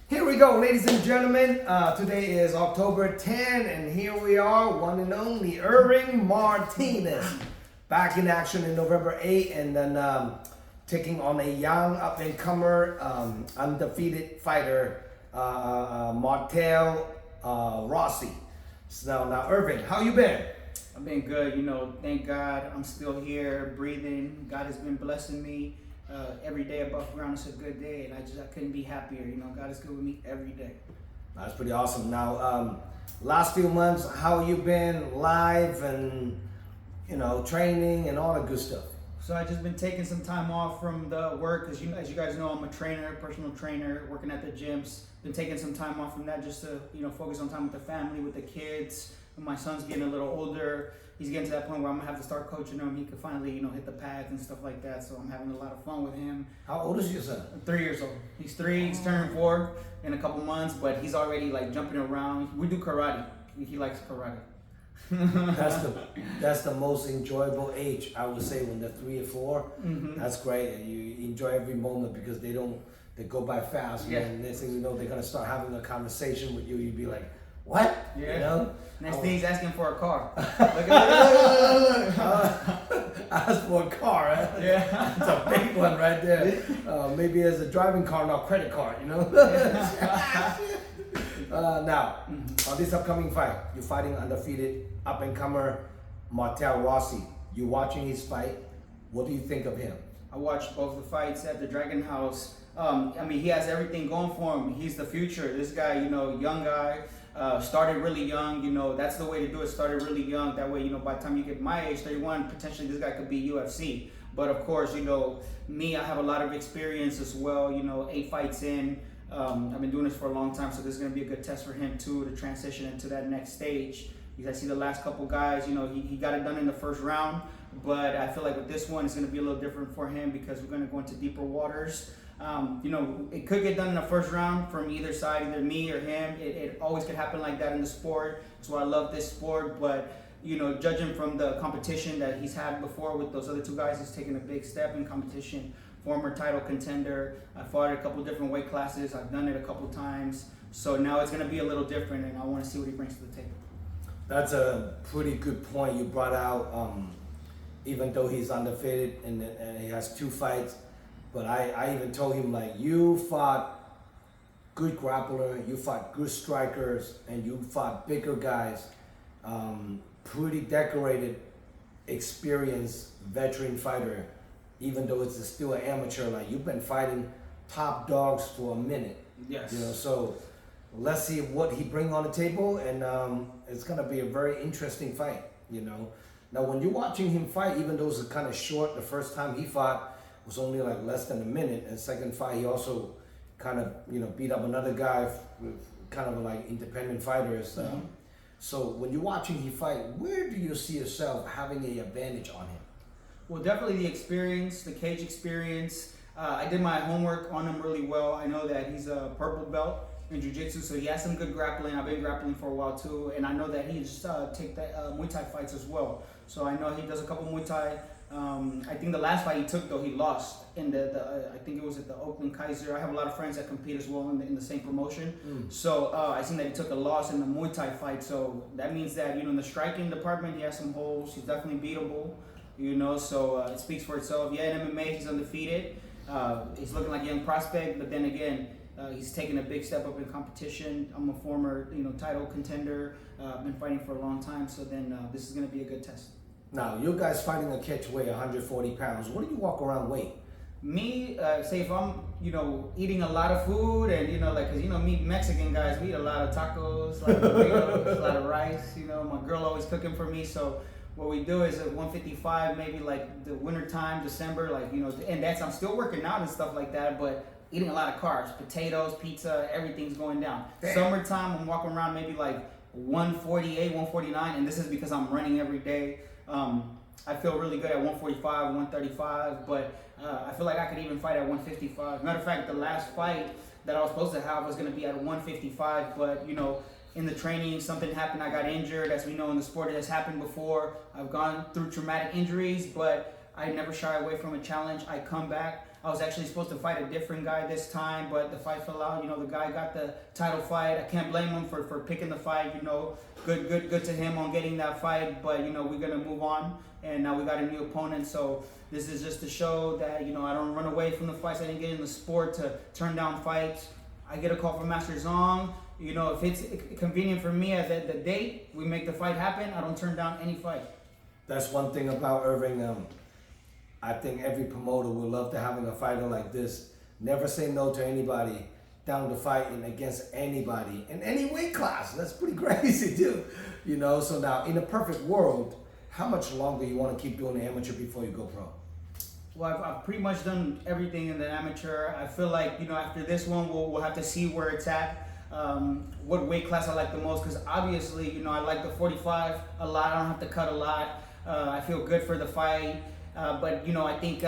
Here we go, ladies and gentlemen. Today is October 10, and here we are, one and only Irving Martinez. Back in action in November 8, and then taking on a young up-and-comer, undefeated fighter, Martel Rossi. So now, Irving, how you been? I've been good, thank God I'm still here, breathing. God has been blessing me. Every day above ground is a good day, and I couldn't be happier. God is good with me every day. That's pretty awesome. Now, last few months, how you been live and training and all the good stuff? So I just been taking some time off from the work, as you guys know, I'm a trainer, personal trainer, working at the gyms. Been taking some time off from that just to focus on time with the family, with the kids. My son's getting a little older. He's getting to that point where I'm gonna have to start coaching him. He can finally, hit the pads and stuff like that. So I'm having a lot of fun with him. How old is your son? 3 years old. He's 3. He's turning 4 in a couple months, but he's already like jumping around. We do karate. He likes karate. That's the most enjoyable age, I would say, when they're 3 or 4. Mm-hmm. That's great, and you enjoy every moment because they go by fast. Yeah. And next thing you know, they're gonna start having a conversation with you. You'd be like, "What?" Yeah. Next thing he's asking for a car. Look. Ask for a car, right? Yeah. It's a big one right there. Maybe as a driving car, not credit card, Now, on this upcoming fight, you're fighting undefeated up-and-comer Martel Rossi. You're watching his fight. What do you think of him? I watched both the fights at the Dragon House. He has everything going for him. He's the future. This guy, young guy, started really young. That's the way to do it. Started really young. That way, by the time you get my age, 31, potentially this guy could be UFC. But of course, me, I have a lot of experience as well. 8 fights in. I've been doing this for a long time, so this is going to be a good test for him too to transition into that next stage. Because I see the last couple guys, he got it done in the first round, but I feel like with this one, it's going to be a little different for him because we're going to go into deeper waters. It could get done in the first round from either side, either me or him. It always could happen like that in the sport. That's why I love this sport. But judging from the competition that he's had before with those other 2 guys, he's taken a big step in competition. Former title contender. I fought at a couple different weight classes. I've done it a couple times. So now it's going to be a little different, and I want to see what he brings to the table. That's a pretty good point you brought out. Even though he's undefeated and he has 2 fights, but I even told him, like, you fought good grappler, you fought good strikers, and you fought bigger guys, pretty decorated, experienced veteran fighter. Even though it's still an amateur, like, you've been fighting top dogs for a minute. Yes. So let's see what he brings on the table, and it's gonna be a very interesting fight. Now when you're watching him fight, even though it's kind of short, the first time he fought was only like less than a minute, and second fight he also kind of beat up another guy with kind of like independent fighters. So when you're watching him fight, where do you see yourself having an advantage on him? Well, definitely the experience, the cage experience. I did my homework on him really well. I know that he's a purple belt in jiu-jitsu, so he has some good grappling. I've been grappling for a while too, and I know that he's take the Muay Thai fights as well. So I know he does a couple Muay Thai. I think the last fight he took, though, he lost in I think it was at the Oakland Kaiser. I have a lot of friends that compete as well in the same promotion. So I seen that he took a loss in the Muay Thai fight. So that means that in the striking department he has some holes. He's definitely beatable. So it speaks for itself. Yeah, in MMA he's undefeated. He's looking like a young prospect, but then again, he's taking a big step up in competition. I'm a former, title contender. I've been fighting for a long time, so then this is going to be a good test. Now, you guys fighting a catch weight 140 pounds. What do you walk around weight? Me, say if I'm, eating a lot of food and, because, me Mexican guys, we eat a lot of tacos, a lot of burritos, a lot of rice. My girl always cooking for me, so what we do is at 155, maybe like the winter time, December, and I'm still working out and stuff like that, but eating a lot of carbs, potatoes, pizza, everything's going down. Damn. Summertime, I'm walking around maybe like 148, 149, and this is because I'm running every day. I feel really good at 145, 135, but I feel like I could even fight at 155. Matter of fact, the last fight that I was supposed to have was going to be at 155, but in the training, something happened. I got injured. As we know in the sport, it has happened before. I've gone through traumatic injuries, but I never shy away from a challenge. I come back. I was actually supposed to fight a different guy this time, but the fight fell out. You know, the guy got the title fight. I can't blame him for picking the fight. You know, good to him on getting that fight. But you know, we're gonna move on, and now we got a new opponent. So this is just to show that, you know, I don't run away from the fights. I didn't get in the sport to turn down fights. I get a call from Master Zhong. You know, if it's convenient for me at the date, we make the fight happen. I don't turn down any fight. That's one thing about Irving. I think every promoter would love to having a fighter like this. Never say no to anybody, down to fighting against anybody in any weight class. That's pretty crazy too. You know, so now in a perfect world, how much longer you want to keep doing the amateur before you go pro? Well, I've pretty much done everything in the amateur. I feel like, you know, after this one, we'll have to see where it's at. What weight class I like the most, because obviously, you know, I like the 45 a lot. I don't have to cut a lot. I feel good for the fight. But, you know, I think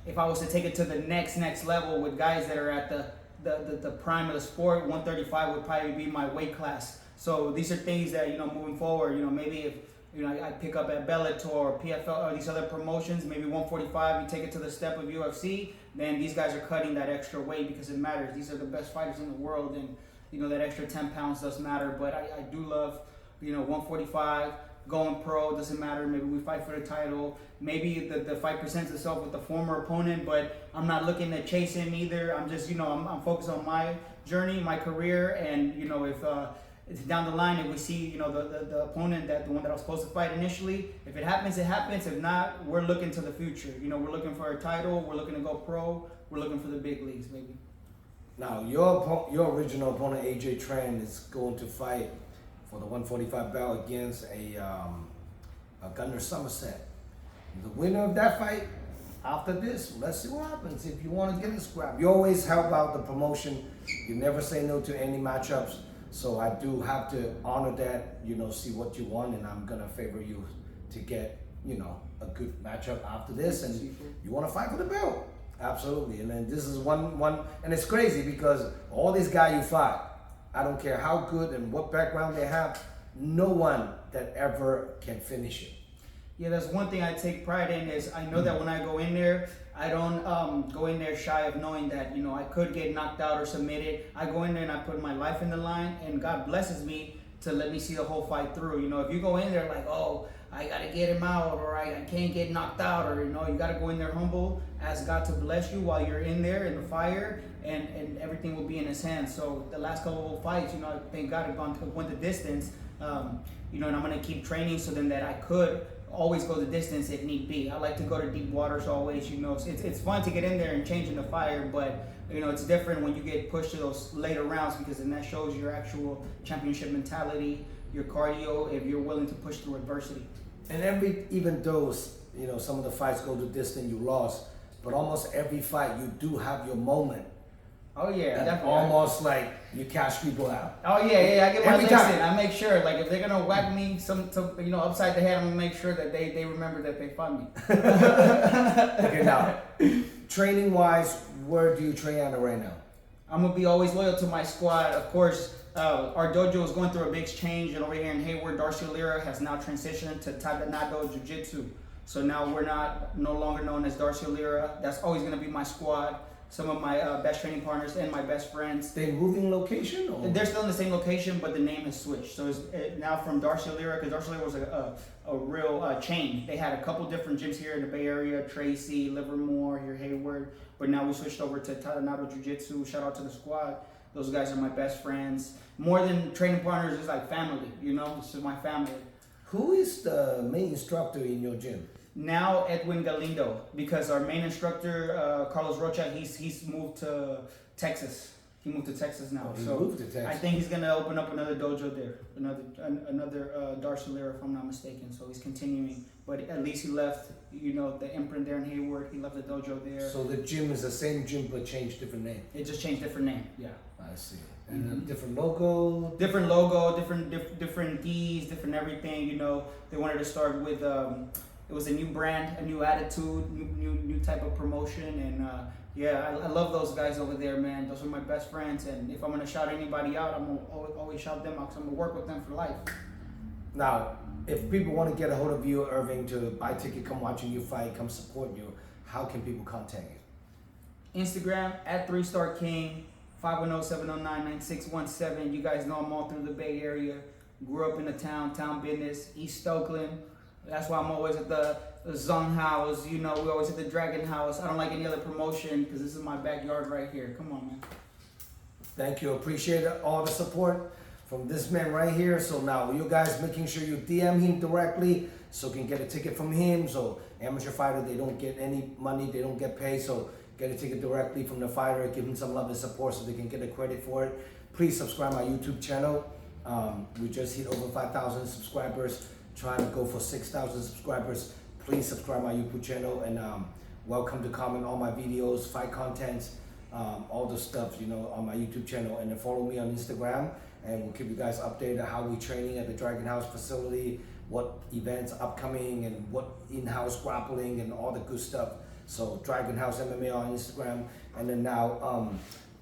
if I was to take it to the next level with guys that are at the prime of the sport, 135 would probably be my weight class. So these are things that, you know, moving forward, you know, maybe if, you know, I pick up at Bellator or PFL or these other promotions, maybe 145, you take it to the step of UFC, then these guys are cutting that extra weight because it matters. These are the best fighters in the world, and, you know, that extra 10 pounds does matter. But I do love, you know, 145, going pro, doesn't matter. Maybe we fight for the title. Maybe the fight presents itself with the former opponent, but I'm not looking to chase him either. I'm just, you know, I'm focused on my journey, my career, and, you know, if it's down the line, if we see, you know, the opponent, the one that I was supposed to fight initially, if it happens, it happens. If not, we're looking to the future. You know, we're looking for a title. We're looking to go pro. We're looking for the big leagues, maybe. Now, your original opponent, AJ Tran, is going to fight for the 145 belt against a Gunnar Somerset. The winner of that fight, after this, let's see what happens. If you want to get a scrap, you always help out the promotion. You never say no to any matchups. So I do have to honor that, you know, see what you want, and I'm gonna favor you to get, you know, a good matchup after this. And you want to fight for the belt, absolutely. And then this is one, and it's crazy because all these guys you fight, I don't care how good and what background they have, no one that ever can finish it. Yeah, that's one thing I take pride in is I know that when I go in there, I don't go in there shy of knowing that, you know, I could get knocked out or submitted. I go in there and I put my life in the line, and God blesses me to let me see the whole fight through. You know, if you go in there like, oh, I got to get him out, or I can't get knocked out, or, you know, you got to go in there humble, ask God to bless you while you're in there in the fire, and everything will be in his hands. So the last couple of fights, you know, thank God it went the distance, you know, and I'm going to keep training so then that I could always go the distance if need be. I like to go to deep waters always, you know. It's fun to get in there and change in the fire, but, you know, it's different when you get pushed to those later rounds, because then that shows your actual championship mentality, your cardio, if you're willing to push through adversity. And even though, you know, some of the fights go the distance, you lost, but almost every fight you do have your moment. Oh yeah, definitely. Almost like you cash people out. Oh yeah, I get my Every licks time. in. I make sure, like, if they're gonna whack me you know, upside the head, I'm gonna make sure that they remember that they fought me. Okay, now, training wise, where do you train at right now? I'm gonna be always loyal to my squad. Of course, our dojo is going through a big change, and over here in Hayward, Darcy O'Leary has now transitioned to Tadanado Jiu-Jitsu. So now we're no longer known as Darcy O'Leary. That's always gonna be my squad. Some of my best training partners and my best friends. They moving location? Or? They're still in the same location, but the name has switched. So it's now from Darcy O'Leary, because Darcy O'Leary was a real chain. They had a couple different gyms here in the Bay Area, Tracy, Livermore, here Hayward. But now we switched over to Tadanado Jiu-Jitsu. Shout out to the squad. Those guys are my best friends. More than training partners, it's like family, you know? This is my family. Who is the main instructor in your gym? Now Edwin Galindo, because our main instructor, Carlos Rocha, he's moved to Texas. He moved to Texas now. He so moved to Texas. I think he's gonna open up another dojo there, another Darcy O'Leary, if I'm not mistaken. So he's continuing, but at least he left, you know, the imprint there in Hayward. He left the dojo there. So the gym is the same gym but changed different name. It just changed different name. Yeah. I see. And a different logo. Different logo, different Ds, different everything. You know, they wanted to start with. It was a new brand, a new attitude, new type of promotion, and yeah, I love those guys over there, man. Those are my best friends, and if I'm gonna shout anybody out, I'm gonna always shout them out, because I'm gonna work with them for life. Now, if people want to get a hold of you, Irving, to buy a ticket, come watching you fight, come support you, how can people contact you? Instagram at 3-Star King, 510-709-9617. You guys know I'm all through the Bay Area. Grew up in the town business, East Oakland. That's why I'm always at the Zhong house. You know, we always at the Dragon house. I don't like any other promotion because this is my backyard right here. Come on, man. Thank you. Appreciate all the support from this man right here. So now you guys making sure you DM him directly so you can get a ticket from him. So amateur fighter, they don't get any money, they don't get paid. So get a ticket directly from the fighter, give him some love and support so they can get the credit for it. Please subscribe my YouTube channel. We just hit over 5,000 subscribers, trying to go for 6,000 subscribers. Please subscribe my YouTube channel and welcome to comment all my videos, fight contents, all the stuff, you know, on my YouTube channel. And then follow me on Instagram and we'll keep you guys updated how we training at the Dragon House facility, what events upcoming and what in-house grappling and all the good stuff. So Dragon House MMA on Instagram. And then now,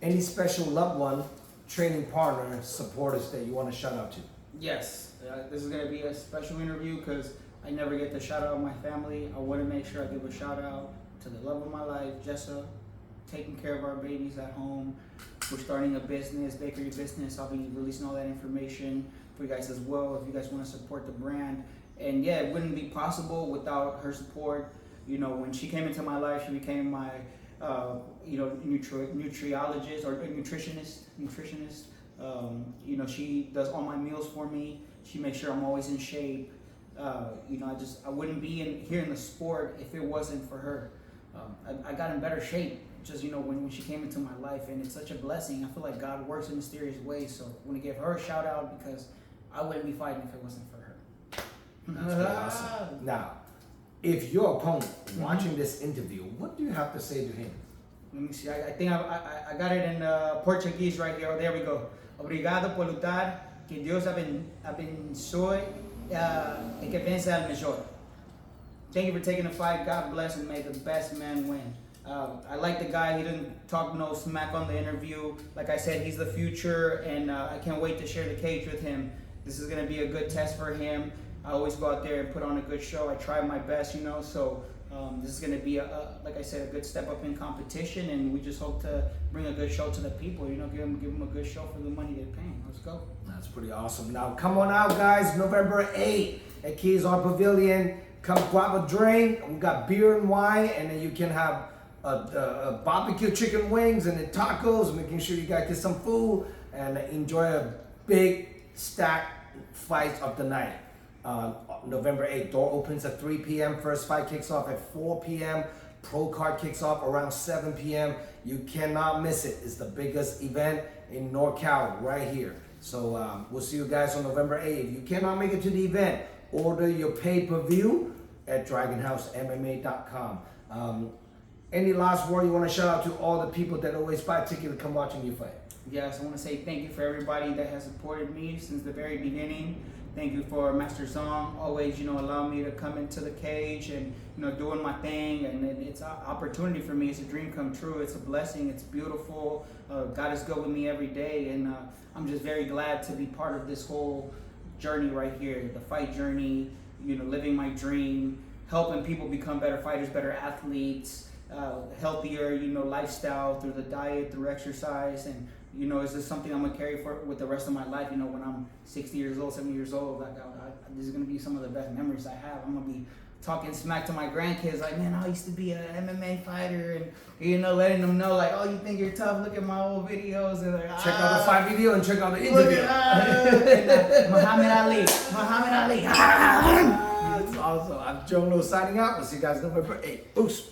any special loved one, training partner, supporters that you want to shout out to? Yes, this is going to be a special interview because I never get to shout out my family. I want to make sure I give a shout out to the love of my life, Jessa, taking care of our babies at home. We're starting a business, bakery business. I'll be releasing all that information for you guys as well if you guys want to support the brand. And yeah, it wouldn't be possible without her support. You know, when she came into my life, she became my nutriologist or nutritionist. You know, she does all my meals for me. She makes sure I'm always in shape. You know, I wouldn't be here in the sport if it wasn't for her. I got in better shape just, you know, when she came into my life, and it's such a blessing. I feel like God works in mysterious ways. So I want to give her a shout out because I wouldn't be fighting if it wasn't for her. That's pretty awesome. Now, if your opponent watching this interview, what do you have to say to him? Let me see. I think I got it in Portuguese right here. Oh, there we go. Obrigado por lutar. Que Dios abençoe e que venza el mejor. Thank you for taking the fight. God bless and may the best man win. I like the guy. He didn't talk no smack on the interview. Like I said, he's the future, and I can't wait to share the cage with him. This is going to be a good test for him. I always go out there and put on a good show. I try my best, you know, so this is going to be, like I said, a good step up in competition, and we just hope to bring a good show to the people, you know, give them a good show for the money they're paying. Let's go. That's pretty awesome. Now, come on out, guys, November 8th at Keys Art Pavilion. Come grab a drink. We got beer and wine, and then you can have a barbecue chicken wings and the tacos, making sure you guys get some food and enjoy a big stack fight of the night. November 8th, door opens at 3 p.m. First fight kicks off at 4 p.m. Pro card kicks off around 7 p.m. You cannot miss it. It's the biggest event in NorCal right here. So we'll see you guys on November 8th. If you cannot make it to the event, order your pay-per-view at DragonHouseMMA.com. Any last word you want to shout out to all the people that always buy a ticket to come watching you fight? Yes, I want to say thank you for everybody that has supported me since the very beginning. Thank you for Master Zhong, always, you know, allowing me to come into the cage and, you know, doing my thing. And it's an opportunity for me. It's a dream come true. It's a blessing. It's beautiful. God is good with me every day. And I'm just very glad to be part of this whole journey right here, the fight journey, you know, living my dream, helping people become better fighters, better athletes, healthier, you know, lifestyle through the diet, through exercise. And, you know, is this something I'm gonna carry for with the rest of my life? You know, when I'm 60 years old, 70 years old, like this is gonna be some of the best memories I have. I'm gonna be talking smack to my grandkids, like, man, I used to be an MMA fighter, and, you know, letting them know, like, oh, you think you're tough? Look at my old videos, and like, check out the fight video and check out the interview. Muhammad Ali. That's awesome. I'm Zhong signing out. We'll see you guys November 8th. Boost.